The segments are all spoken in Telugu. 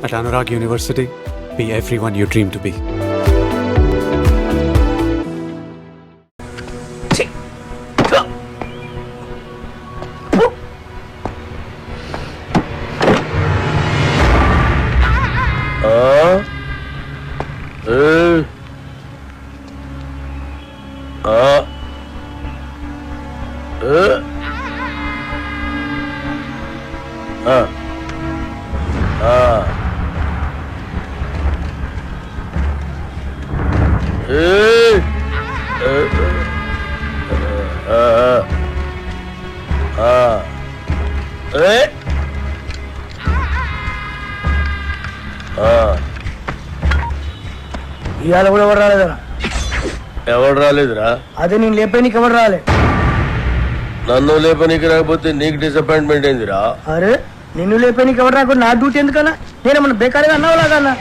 At Anurag University, be everyone you dream to be. ఇవాళ కూడా ఎవరు రాలేదరా? ఎవరు రాలేదురా? అదే నేను లేపేనికి ఎవరు రాలే. నన్ను లేపనికి రాకపోతే నీకు డిసప్పాయింట్మెంట్ ఏందిరా? అరే నిన్ను లేపేనికి ఎవరు రాకుండా నా డ్యూటీ ఎందుకన్నా? నేనేమన్నా బేకారీగా అన్నావు లాగన్నా?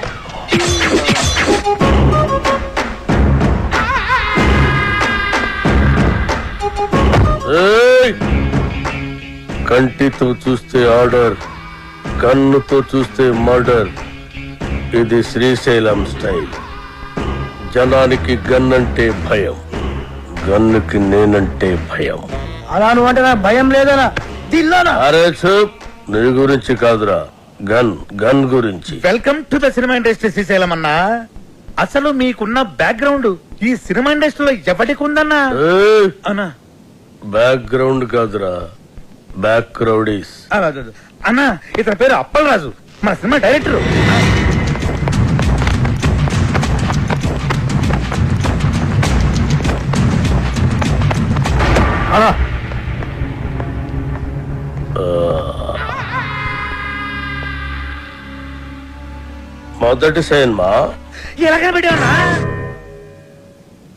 కంటితో చూస్తే ఆర్డర్, కన్నుతో చూస్తే మర్డర్. ఇది శ్రీశైలం స్టైల్. జనానికి గన్ అంటే భయం, గన్నుకి నేనంటే భయం. అలా నువ్వు అంటే నాకు భయం లేదనా? దిల్లానా? అరే చూప్, నీ గురించి కాదురా, గన్ గన్ గురించి. Welcome to the cinema industry Srisailam అన్నా. అసలు మీకున్న బ్యాక్గ్రౌండ్ ఈ సినిమా ఇండస్ట్రీలో ఎవరికి ఉందన్నా? అన్నా బ్యాక్గ్రౌండ్ కాదురా, బ్యాక్ క్రౌడీస్. అన్నా ఇతని పేరు అప్పలరాజు, మన సినిమా డైరెక్టర్. మొదటి సినిమా ఎలాగ పెట్టావన్నా?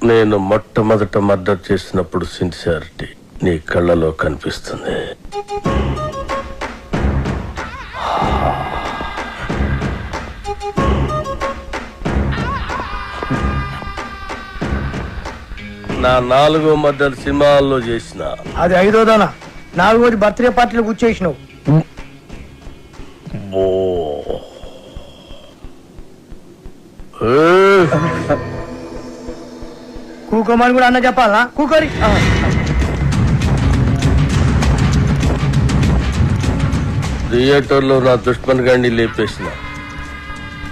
నేను మొట్టమొదట మర్డర్ చేసినప్పుడు సిన్సియారిటీ నీ కళ్ళలో కనిపిస్తుంది. నా 4వ మర్డర్ సినిమాల్లో చేసిన. అది 5వదనా? 4వది బర్త్డే పార్టీలో కూర్చేసినావు. కూకోమని కూడా అన్న చెప్పాలా? కూకోరి థియేటర్లో నా దుష్మన్ గాడిని లేపేసిన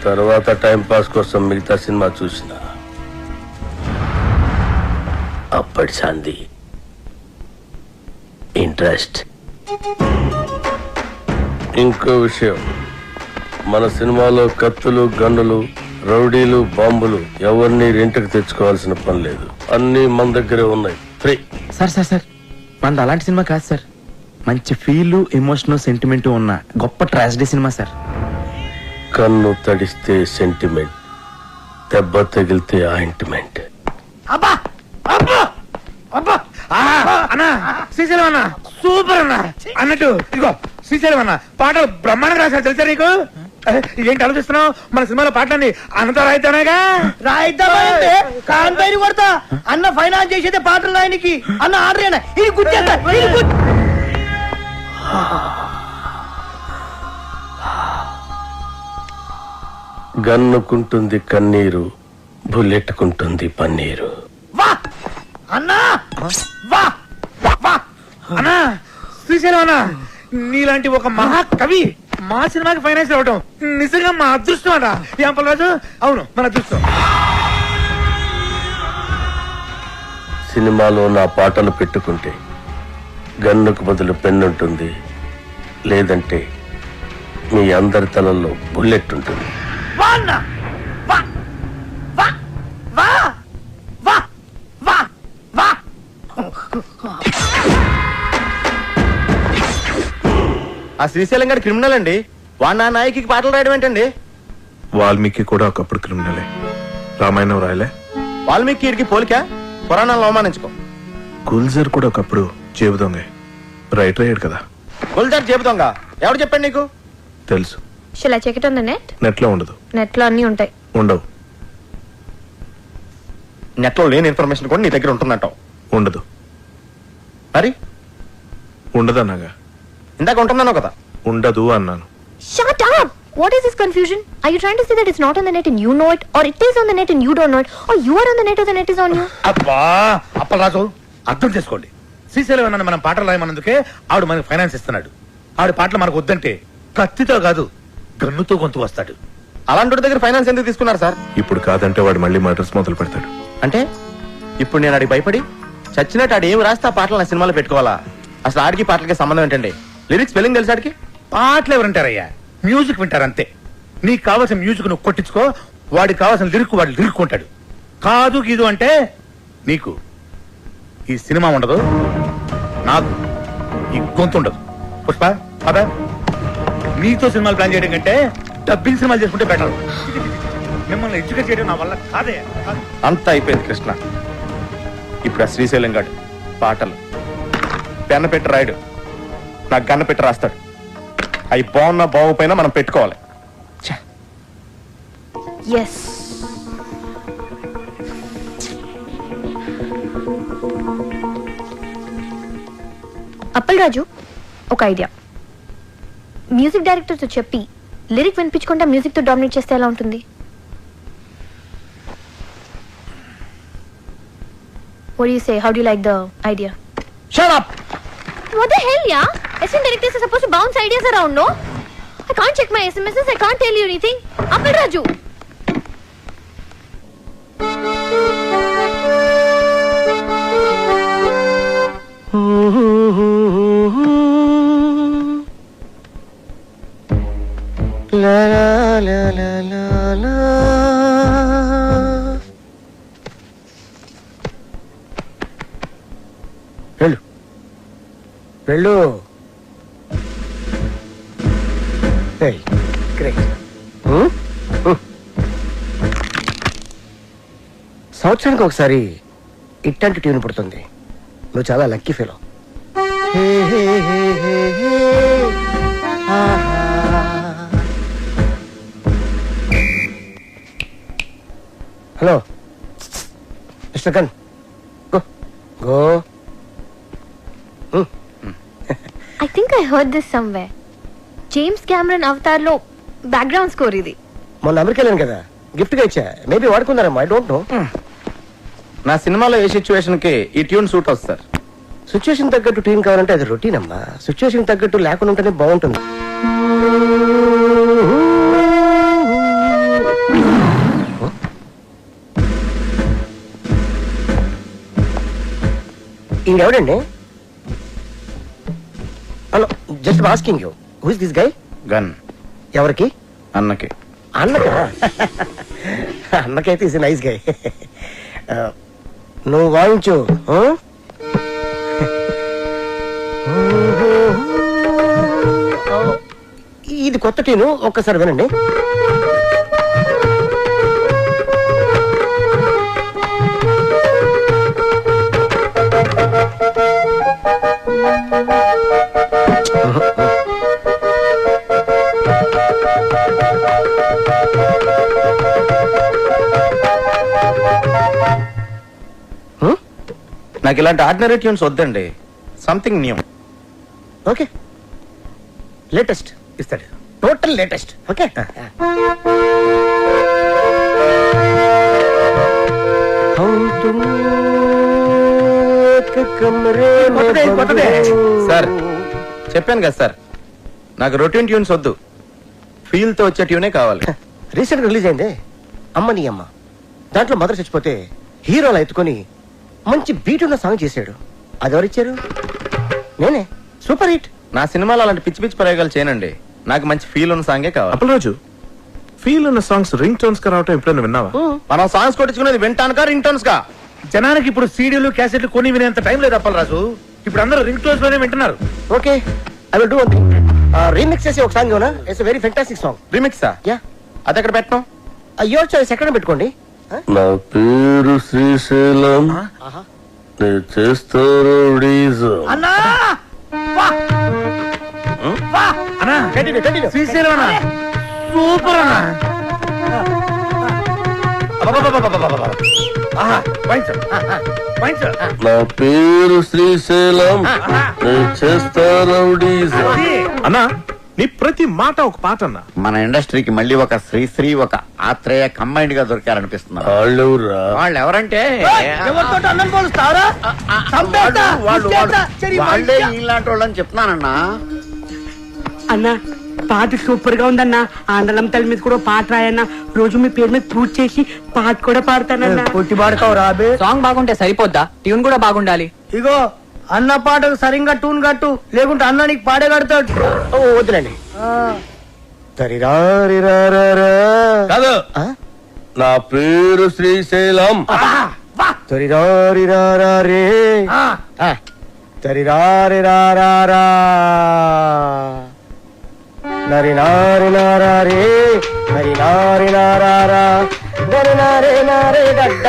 తర్వాత టైం పాస్ కోసం మిగతా సినిమా చూసిన. అప్పటి శాంతి ఇంట్రెస్ట్. ఇంకో విషయం, మన సినిమాలో కత్తులు, గన్నులు, రౌడీలు, బాంబులు ఎవరిని రెంట్కి తెచ్చుకోవాల్సిన పని లేదు. అన్ని మన దగ్గరే ఉన్నాయి, ఫ్రీ. సార్ సార్ సార్ మనది అలాంటి సినిమా కాదు సార్. మంచి ఫీల్, ఎమోషన్, సెంటిమెంట్ ఉన్న గొప్ప ట్రాజడీ సినిమా సార్. కన్ను తడిస్తే సెంటిమెంట్, దెబ్బ తగిలితే ఆయింట్మెంట్. అబ్బా అబ్బా అబ్బా అన్నా శ్రీశైలం అన్న సూపర్ అన్నా. అన్నట్టు ఇదిగో శ్రీశైలం అన్న పాటలు బ్రహ్మాండంగా రాశారు తెలుసా నీకు? ఏంటి ఆలోచిస్తున్నావు? మన సినిమాలో పాటలన్నీ అన్నతో రాయితేనేగా. రాయిద్దామంటే కాన్పైన కొడతా. అన్న ఫైనాన్స్ చేసేదే పాటలు రాయనికి. అన్న ఆర్డర్ ఇది గుర్తేస్తా. గన్నుకుంటుంది కన్నీరు, బుల్లెట్టుకుంటుంది పన్నీరు. వా అన్నా వా వా అన్నా శ్రీశైలం అన్న నీలాంటి ఒక మహాకవి మా సినిమాకి ఫైనాన్స్ అవ్వటం నిజంగా మా అదృష్టం అన్నా. ఏం పర్వాలేదు, అవును మన అదృష్టం. సినిమాలో నా పాటలు పెట్టుకుంటే గన్నుకు బదులు పెన్నుంటుంది, లేదంటే మీ అందరి తలల్లో బుల్లెట్ ఉంటుంది. వా అన్నా వా వా వా వా వా వా. ఆ శ్రీశైలం గారి క్రిమినల్ అండి. వాడు నా నాయకి పాటలు రాయడం ఏంటండి? వాల్మీకి కూడా ఒకప్పుడు క్రిమినలే. రామాయణం రాయలే. వాల్మీకి ఇడికి పోలిక, పురాణాలను అవమానించుకో. గుల్జర్ కూడా ఒకప్పుడు జేబు దొంగే, రైటర్ అయ్యాడు కదా. గుల్జార్ చెబుతాంగా ఎవరు చెప్పండి నీకు? తెలుసు. Shall I check it on the net? నెట్లో ఉండదు. నెట్ లో అన్ని ఉంటాయి. ఉండవు. నెట్ లో లేని ఇన్ఫర్మేషన్ కూడా నీ దగ్గర ఉంటుందంటావు? ఉండదు. మరి ఉండదన్నాగా. ఇందాక ఉంటున్నాను కదా. ఉండదు అన్నాను. Shut up! What is this confusion? Are you trying to say that it's not on the net and you know it, or it is on the net and you don't know it, or you are on the net or the net is on you? అబ్బా అప్పలరాజు అర్థం చేసుకోండి. శ్రీశైలం అన్న మనం పాటలు రాయమన్నందుకే ఆవిడ మనకు ఫైనాన్స్ ఇస్తున్నాడు. ఆవిడ పాటలు మనకు వద్దంటే కత్తితో కాదు గన్నుతో గొంతు వస్తాడు. అలాంటి దగ్గర ఫైనాన్స్ ఎందుకు తీసుకున్నారు సార్? ఇప్పుడు కాదంటే వాడు మళ్ళీ మర్డర్స్ మొదలు పెడతాడు. అంటే ఇప్పుడు నేను ఆడికి భయపడి చచ్చినట్టు ఆడు ఏం రాస్తే ఆ పాటలు నా సినిమాలో పెట్టుకోవాలా? అసలు ఆడికి పాటలకి సంబంధం ఏంటండి? లిరిక్స్ స్పెల్లింగ్ తెలుసు ఆడికి? పాటలు ఎవరంటారయ్యా, మ్యూజిక్ వింటారు అంతే. నీకు కావాల్సిన మ్యూజిక్ నువ్వు కొట్టించుకో, వాడికి కావాల్సిన లిరిక్ వాడు లిరుక్కుంటాడు. కాదు గీదు అంటే నీకు ఈ సినిమా ఉండదు, నాకు ఈ గొంతు ఉండదు. పుష్ప అదా నీతో సినిమాలు ప్లాన్ చేయడం కంటే డబ్బింగ్ సినిమాలు చేసుకుంటే బెటర్. మిమ్మల్ని ఎడ్యుకేట్ చేయడం నా వల్ల కాదే. అంతా అయిపోయింది కృష్ణ. ఇప్పుడు ఆ శ్రీశైలం గాడు పాటలు పెన్న పెట్టి రాయడు, నాకు గన్న పెట్టి రాస్తాడు. అవి బాగున్నా బాగుపోయినా మనం పెట్టుకోవాలి. Yes. అప్పలరాజు, ఒక ఐడియా. మ్యూజిక్ డైరెక్టర్ తో చెప్పి లిరిక్ వినిపించకుండా మ్యూజిక్ తో డామినేట్ చేస్తే ఎలా ఉంటుంది? What do you say? How do you like the idea? Shut up! What the hell, yeah? Assistant directors are supposed to bounce ideas around, no? I can't check my SMSs. I can't tell you anything. Appalraju. La la la la la. వెళ్ళు వెళ్ళు. గ్రేట్. సంవత్సరానికి ఒకసారి ఇట్లాంటి ట్యూన్ పుడుతుంది. నువ్వు చాలా lucky fellow. Hello mister gun, go go. I think I heard this somewhere. James Cameron Avatar లో బ్యాక్గ్రౌండ్ స్కోర్ ఇది. మొన్న అమెరికా వెళ్ళాను కదా, గిఫ్ట్ గా ఇచ్చా. మేబీ వాడుకున్నారమ్మా, ఐ డోంట్ నో. నా సినిమాలో ఏ సిచ్యువేషన్ కి ఈ ట్యూన్ సూట్ అవుతుంది సార్? సిచ్యువేషన్ తగ్గట్టు ట్యూన్ కావాలంటే అది రొటీన్ అమ్మా. సిచ్యువేషన్ తగ్గట్టు లేకుండా ఉంటేనే బాగుంటుంది. ఇంకెవడండి? Hello, just asking you, who is this guy? Gun ఎవరికి? అన్నకి. అన్నకా? అన్నకైతే ఇస్ నైస్ గై. నువ్వు వాయించు. ఇది కొత్త టీను, ఒక్కసారి వినండి. నాకు ఇలాంటి ఆర్డినరీ ట్యూన్స్ వద్దండి, సంథింగ్ న్యూ. ఓకే, లేటెస్ట్ ఇస్తాడు, టోటల్ లేటెస్ట్. ఓకే, సార్ చెప్పాను కదా సార్, నాకు రొటీన్ ట్యూన్స్ వద్దు, ఫీల్ తో వచ్చే ట్యూనే కావాలి. రీసెంట్ రిలీజ్ అయింది అమ్మ నీ అమ్మ. దాంట్లో మదర్ చచ్చిపోతే హీరోలు ఎత్తుకొని మంచి బీట్ ఉన్న సాంగ్ చేశాడు. అది ఎవరిచ్చారు? నేనే. Super hit. నా సినిమాలో అలాంటి పిచ్చి పిచ్చి ప్రయోగాలు చేయనండి, నాకు మంచి ఫీల్ ఉన్న సాంగే కావాలి. అప్పలరాజు, ఫీల్ ఉన్న సాంగ్స్ రింగ్ టోన్స్ గా రావటం ఎప్పుడైనా విన్నావా? మనం సాంగ్స్ కొట్టించుకునేది వింటానుకా రింగ్ టోన్స్ కా? జనానికి ఇప్పుడు సీడీలు క్యాసెట్లు కొని వినేంత టైం లేదు అప్పలరాజు. ఇప్పుడు అందరూ రింగ్ టోన్స్ లోనే వింటున్నారు. Okay, I will do one thing. Remix చేసి ఒక సాంగ్ ఇవ్వనా? It's very fantastic song. రిమిక్సా? యా. అది ఎక్కడ పెట్టడం? యువర్ చాయిస్, ఎక్కడ పెట్టుకోండి. నా పేరు శ్రీశైలం, నేను చేస్తాను అన్నా అన్నా కంటిన్యూ కంటిన్యూ. శ్రీశైలం అన్నా, సూపర్ అన్నా. నా పేరు శ్రీశైలం, నేను చేస్తాను అన్నా, నీ ప్రతి మాట ఒక పాట అన్నా. మన ఇండస్ట్రీకి మళ్ళీ ఒక శ్రీశ్రీ ఒక ఆత్రేయ కంబైన్డ్ గా దొరికారనిపిస్తున్నారు. వాళ్ళెవరురా? వాళ్ళు ఎవరంటే వాళ్ళే ఇలాంటి వాళ్ళని చెప్తున్నానన్నా. అన్నా పాట సూపర్ గా ఉందన్నా. ఆందలం తల్లి మీద కూడా పాట రాయన్నా. రోజు మీ పేరు మీద పూజ చేసి పాట కూడా పాడతానన్నా. కొట్టి పాడతావు రాబే. సాంగ్ బాగుంటే సరిపోద్దా? ట్యూన్ కూడా బాగుండాలి. ఇగో అన్న పాటకు సరిగ్గా టూన్ కట్టు, లేకుంటే అన్న నీకు పాడే కడతాడు. వద్దులండి. కాదు, నా పేరు శ్రీశైలం. తరిరారిరారే తరిరారిరారా నరి నారి నారే నరి నారి నారా నరి నారే నారే గడ్డ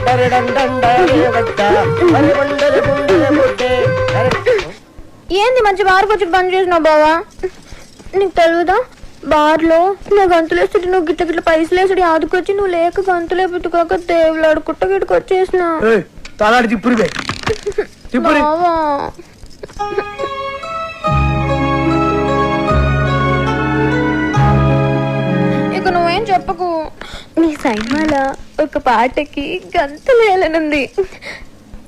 నరి డండ గడ్డ నరి గుండె గుండె బుడ్డే. ఏంది మంచి బార్ వచ్చి బంద్ చేసినావు బావా? నీకు తెలుదా బార్లో నా గంతులేస్తుంటే నువ్వు గిట్ల గిట్ల పైసలు వేసుడు ఆదుకొచ్చి నువ్వు లేక గంతులే పెట్టుకోక దేవులాడు కుట్ట గిట్టుకు వచ్చేసిన తలాడి తిప్పురిదే తిప్పురి. ఇక నువ్వేం చెప్పకు. నీ సైన్మాల ఒక పాటకి గంతులేలనుంది.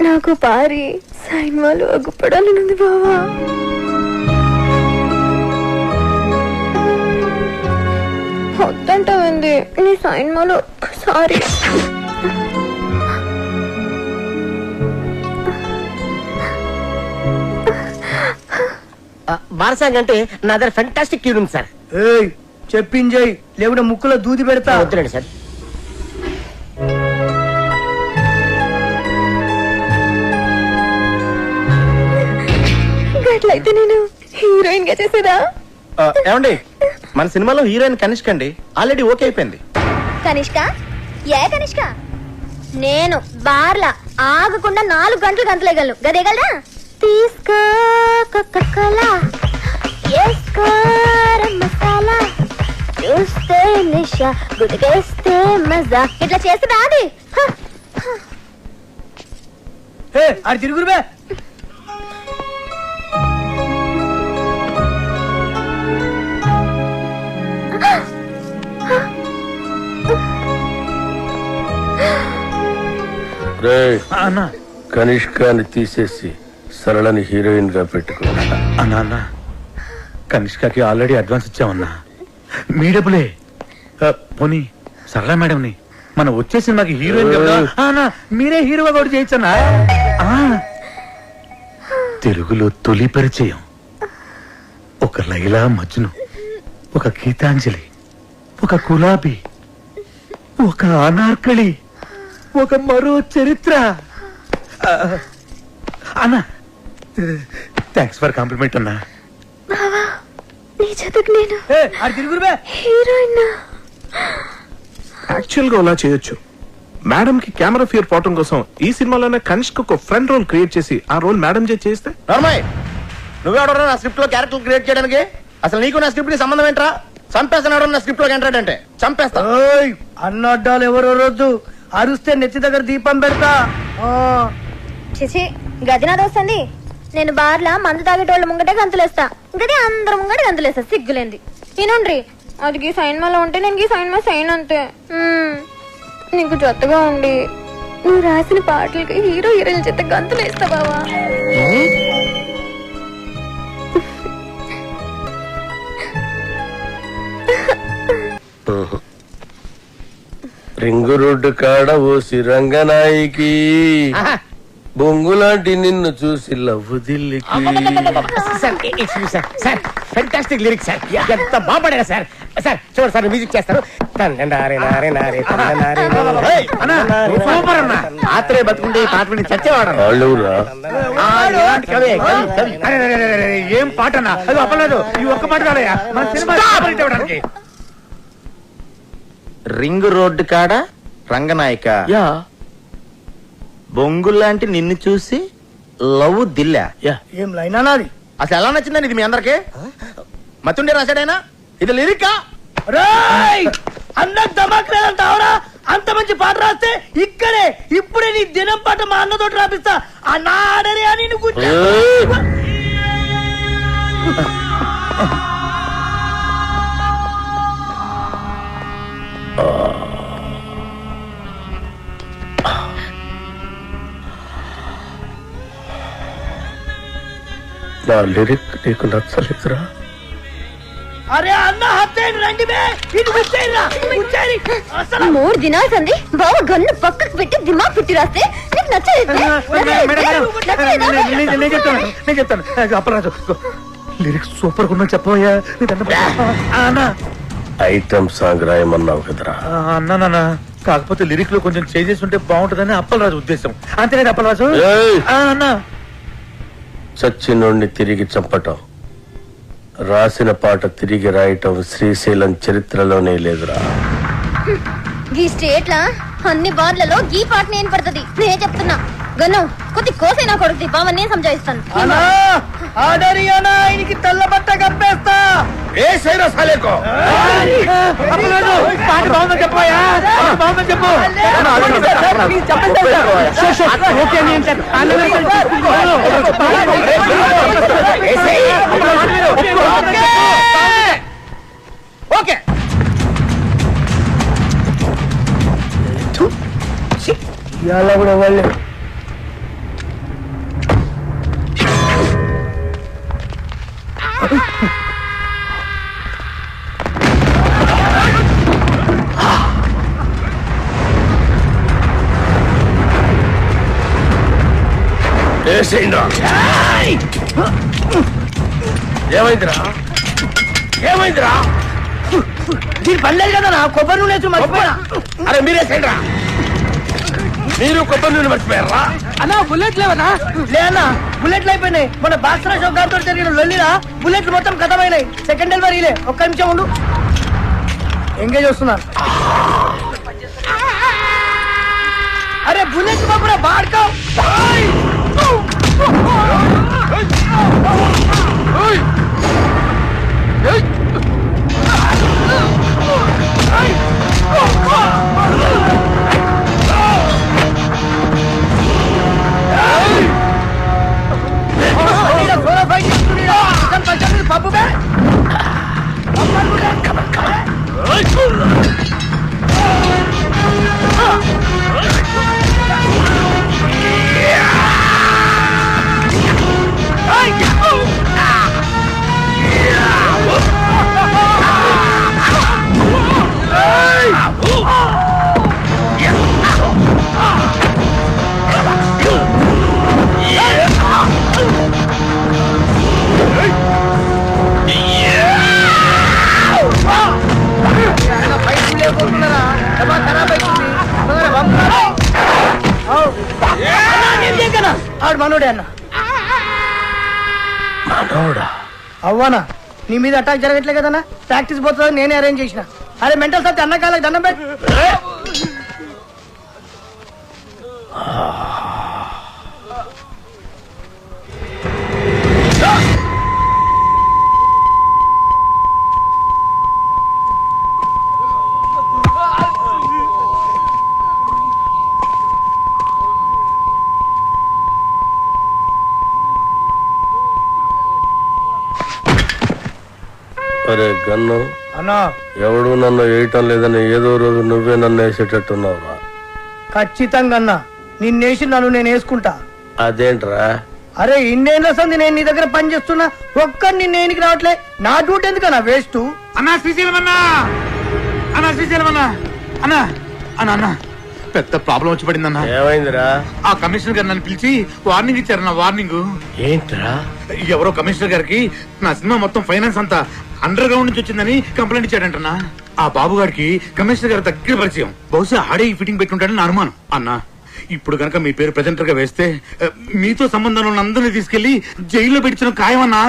నాకు పారి సైన్మాలు అగ్గుపడాలనుంది బావా. వద్దంటావేంది? నీ సైన్మాలు ఒక్కసారి బారసాంగ్ అంటే నా దగ్గర ఫెంటాస్టిక్ ట్యూన్ ఉంది సార్. చెప్పింజయ్, లేకుంటే ముక్కులో దూది పెడతా. వద్దులండి సార్. అట్లయితే నేను హీరోయిన్ గా చేసేదా? ఏమండి, మన సినిమాలో హీరోయిన్ కనిష్క అండి. ఆల్రెడీ ఓకే అయిపోయింది. కనిష్క? ఏ కనిష్క? నేను బార్లా ఆగకుండా 4 గంటలు గంటలేగలను. గదేగలరా? తీసుకో కోకా-కోలా, వేసుకో మసాలా, చూస్తే నిషా, గుడికేస్తే మజా. ఇట్లా చేస్తే రాది. అది తిరుగురుబే. అన్నా కనిష్కాని తీసేసి సరళని హీరోయిన్ గా పెట్టుకో. అన్నా అన్నా కనిష్కకి ఆల్రెడీ అడ్వాన్స్ ఇచ్చామన్నా. మీ డబ్బులే. పోనీ సరళ మేడంని మనం వచ్చే సినిమాకి హీరోయిన్ మీరే హీరోగా కూడా చేయొచ్చన్నా. తెలుగులో తొలి పరిచయం ఒక లైలా మజ్ను, ఒక గీతాంజలి, ఒక గులాబీ, ఒక అనార్కళి, ఒక మరో చరిత్ర. అన్నా థ్యాంక్స్ ఫర్ కాంప్లిమెంట్ అన్నా. నీ జతకు నేను అది తిరుగురుబే. హీరోయిన్. యాక్చువల్ గా అలా చేయొచ్చు. మేడం కి కెమెరా ఫియర్ పోవటం కోసం ఈ సినిమాలోనే కనిష్క ఒక ఫ్రెండ్ రోల్ క్రియేట్ చేసి ఆ రోల్ మేడం చేస్తే. నార్మల్, నువ్వెవడరా నా స్క్రిప్ట్ లో క్యారెక్టర్ క్రియేట్ చేయడానికి? అసలు నీకు నా స్క్రిప్ట్ కి సంబంధం ఏంట్రా? చంపేస్తున్నాడు నా స్క్రిప్ట్ లోకి ఎంట్రాడ్ అంటే చంపేస్తా. అన్నడ్డాలు ఎవరో రోజు అరుస్తే నెత్తి దగ్గర దీపం పెడతా. చిచి గదినాథ్ వస్తుంది. నేను బార్లా మందు తాగేటోళ్ళ ముంగటే గంతులేస్తా. గది అందరు ముంగట గంతులేస్తా. సిగ్గులేంది. వినుండ్రి, అది గీ సైన్మాలో ఉంటే నేను గీ సైన్మా సైన్ అంతే. నీకు జొత్తగా ఉండి నువ్వు రాసిన పాటలకి హీరో హీరోయిన్ చేత గంతులేస్తా బావా. రింగు రోడ్డు కాడ ఓసి రంగనాయికి బొంగులాంటి నిన్ను చూసి లవ్వు దిల్లికి. Sir fantastic lyrics sir. ఎంత బాగుపడా సార్. సార్ చూడు సార్, మ్యూజిక్ చేస్తారు. ఆత్రేయ బతుకుంటే ఈ పాట విని చచ్చేవాడు. వాళ్ళెవరా? ఏం పాట అన్నా? అది అప్పలేదు. ఈ ఒక్క పాట కాదయ్యా మన సినిమా ఇవ్వడానికి. రింగ్ రోడ్డు కాడ రంగనాయక, బొంగుల్లాంటి నిన్ను చూసి లవ్ దిల్లా. ఏం లైనా నాది? అసలు ఎలా నచ్చిందని ఇది మీ అందరికి? మతుండే రాశాడైనా ఇది లిరికా? అన్న దమాక్ లేదంటావరా? అంత మంచి పాట రాస్తే ఇక్కడే ఇప్పుడే నీ దినం పాట మా అన్నతోటి రాపిస్తా. అన్న ఆడరే అని నా లిరిక్ నీకు నచ్చలేదురా? అరే అన్న హత్తేయండి రండి బే ఇది ముచ్చేయరా ముచ్చేరి అసలు 3 దినాలు సంది బావ గన్ను పక్కకు పెట్టి దిమాగ్ పెట్టి రాస్తే నీకు నచ్చలేదు నేను చెప్తాను అప్పరాజు లిరిక్స్ సూపర్ గా చెప్పబోయా ఐటమ్ సాంగ్ రాయమన్నావు కదరా? అన్నా కాకపోతే లిరిక్ లో కొంచెం చేంజెస్ ఉంటే బాగుంటుందని అప్పలరాజు ఉద్దేశం. అంతేనా అప్పలరాజు? అన్నా చచ్చినోడిని తిరిగి చంపటం, రాసిన పాట తిరిగి రాయటం శ్రీశైలం చరిత్రలోనే లేదురా. ఈ స్టేట్ లా అన్ని బార్లలో ఈ పాట నేను పడుతుంది. నేనే చెప్తున్నా గన్ను కొద్ది కోసైనా కొడుకుది బావని నేను సంజాయిస్తాను. ఆయనకి తెల్ల బట్ట కప్పేస్తా. ఏ సైరా సాలేకో పాట బాగుందని చెప్పబోయా? బాగుందని చెప్పు. ఓకే ఇవాళ కూడా వాళ్ళు ఏమైందిరా? ఏమైందిరా? దీని పడలేదు కదా నా కొబ్బరి నూనె మర్చిపోయా. అరే మీరేసేయండిరా. మీరు కొబ్బరి నూనె మర్చిపోయారా? అన్నా బుల్లెట్ లేవనా? లేనా బుల్లెట్లు అయిపోయినాయి. మన బాక్సరా షో గారితో జరిగిన లొల్లిరా బుల్లెట్లు మొత్తం కథమైనాయి. సెకండ్ డెలివరీలే. ఒక్క నిమిషం ఉండు, ఎంగేజ్ వస్తున్నా. అరే బుల్లెట్ బాబురా బాడుకో. పప్పు ఆడు మనోడే అన్న. మనోడా? అవ్వనా నీ మీద అటాక్ జరగట్లే కదన్నా. ప్రాక్టీస్ పోతుందని నేనే అరేంజ్ చేసిన. అరే మెంటల్ సత్తి అన్న కాళ్ళకి దండం పెట్టి. అరే గన్ను అన్నా ఎవడు నన్ను వేయటం లేదని ఏదో రోజు నువ్వే నన్ను వేసేటట్టున్నావురా. ఖచ్చితంగా అన్నా నిన్నేసి నన్ను నేను వేసుకుంటా. అదేంట్రా? అరే ఇన్నేళ్ళ సంది నేను నీ దగ్గర పని చేస్తున్నా, ఒక్కరు నిన్న ఏనికి రావట్లే. నా డ్యూటీ ఎందుకన్నా వేస్ట్? అన్నా శ్రీశైలం అన్నా, అన్నా శ్రీశైలం అన్నా, అన్నా అన్నా అన్నా పెద్ద ప్రాబ్లం వచ్చి పడిందన్నా. ఏమైందిరా? ఆ కమిషనర్ గారు నన్ను పిలిచి వార్నింగ్ ఇచ్చారన్నా. వార్నింగ్ ఏంట్రా? ఎవరో కమిషనర్ గారికి నా సినిమా మొత్తం ఫైనాన్స్ అంతా అండర్ గ్రౌండ్ నుంచి వచ్చిందని కంప్లైంట్ ఇచ్చాడంటన్నా. ఆ బాబు గారికి కమిషనర్ గారి దగ్గర పరిచయం. బహుశా ఆడే ఈ ఫిట్టింగ్ పెట్టుంటాడని నా అనుమానం. అన్నా ఇప్పుడు కనుక మీ పేరు ప్రెజెంటర్ గా వేస్తే మీతో సంబంధం ఉన్న అందరినీ తీసుకెళ్లి జైల్లో పెట్టించడం ఖాయమన్నా.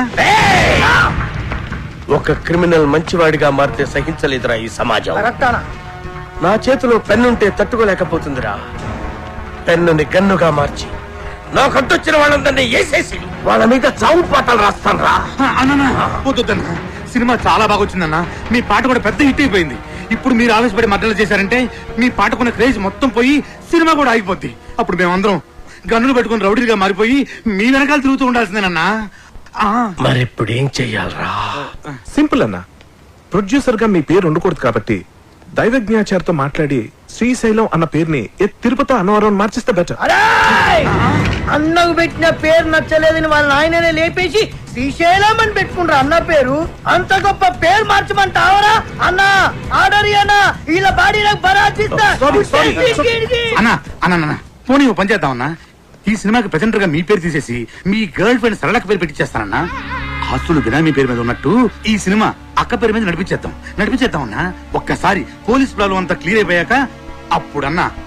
ఒక క్రిమినల్ మంచివాడిగా మారితే సహించలేదురా ఈ సమాజం. కరెక్టానా? నా చేతిలో పెన్నుంటే తట్టుకోలేకపోతుందిరా. పెన్నుని గన్నుగా మార్చి నాకు అడ్డొచ్చిన వాళ్ళందరినీ వేసేసి వాళ్ళ మీద చావు పాటలు రాస్తాను రా. అన్నా పోతుందన్నా, సినిమా చాలా బాగా వచ్చిందన్నా. మీ పాట కూడా పెద్ద హిట్ అయిపోయింది. ఇప్పుడు మీరు ఆవేశపడి మద్దతు చేశారంటే మీ పాటకున్న క్రేజ్ మొత్తం పోయి సినిమా కూడా ఆగిపోద్ది. అప్పుడు మేమందరం గన్నులు పెట్టుకుని రౌడీలుగా మారిపోయి మీ వెనకాల తిరుగుతూ ఉండాల్సిందేనన్నా. మరి ఇప్పుడు ఏం చెయ్యాలరా? సింపుల్ అన్న. ప్రొడ్యూసర్ గా మీ పేరు ఉండకూడదు కాబట్టి దైవజ్ఞాచారితో మాట్లాడి శ్రీశైలం అన్న పేరుని తిరుపతి అన్నవరం అని మార్చిస్తే బెటర్. అన్నకు పెట్టిన పేరు నచ్చలేదని వాళ్ళ ఆయననే లేపేసి శ్రీశైలం అని పెట్టుకుంటారు అన్న పేరు. అంత గొప్ప పేరు మార్చమంటావరా అన్న? ఆర్డర్ అన్నా వీళ్ళ బాడీ నాకు బరాచిస్తా. అన్నా అన్న పోనీ ఓ పని చేద్దామన్నా, ఈ సినిమాకి ప్రెజెంటర్ గా మీ పేరు తీసేసి మీ గర్ల్ ఫ్రెండ్ సరళక పేరు పెట్టించేస్తానన్నా. ఆస్తులు బినామీ పేరు మీద ఉన్నట్టు ఈ సినిమా అక్క పేరు మీద నడిపించేద్దామన్నా. ఒక్కసారి పోలీస్ ప్రాబ్లం అంతా క్లియర్ అయిపోయాక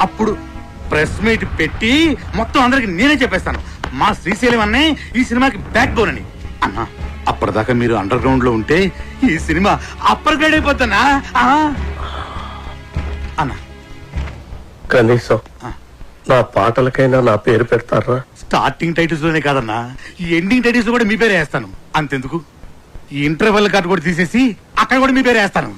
అప్పుడు ప్రెస్ మీట్ పెట్టి మొత్తం అందరికి నేనే చెప్పేస్తాను మా శ్రీశైలం అన్నే ఈ సినిమాకి బ్యాక్ బోన్ అని. అన్నా అప్పటిదాకా మీరు అండర్ గ్రౌండ్ లో ఉంటే ఈ సినిమా అప్పర్ గ్రేడ్ అయిపోతానా అన్నా? కనీసం నా పాటలకైనా నా పేరు పెడతారా? స్టార్టింగ్ టైటిల్స్ లోనే కాదన్నా, ఈ ఎండింగ్ టైటిల్స్ కూడా మీ పేరే వేస్తాను. అంతెందుకు, ఈ ఇంటర్వెల్ కార్డు కూడా తీసేసి అక్కడ కూడా మీ పేరే వేస్తాను.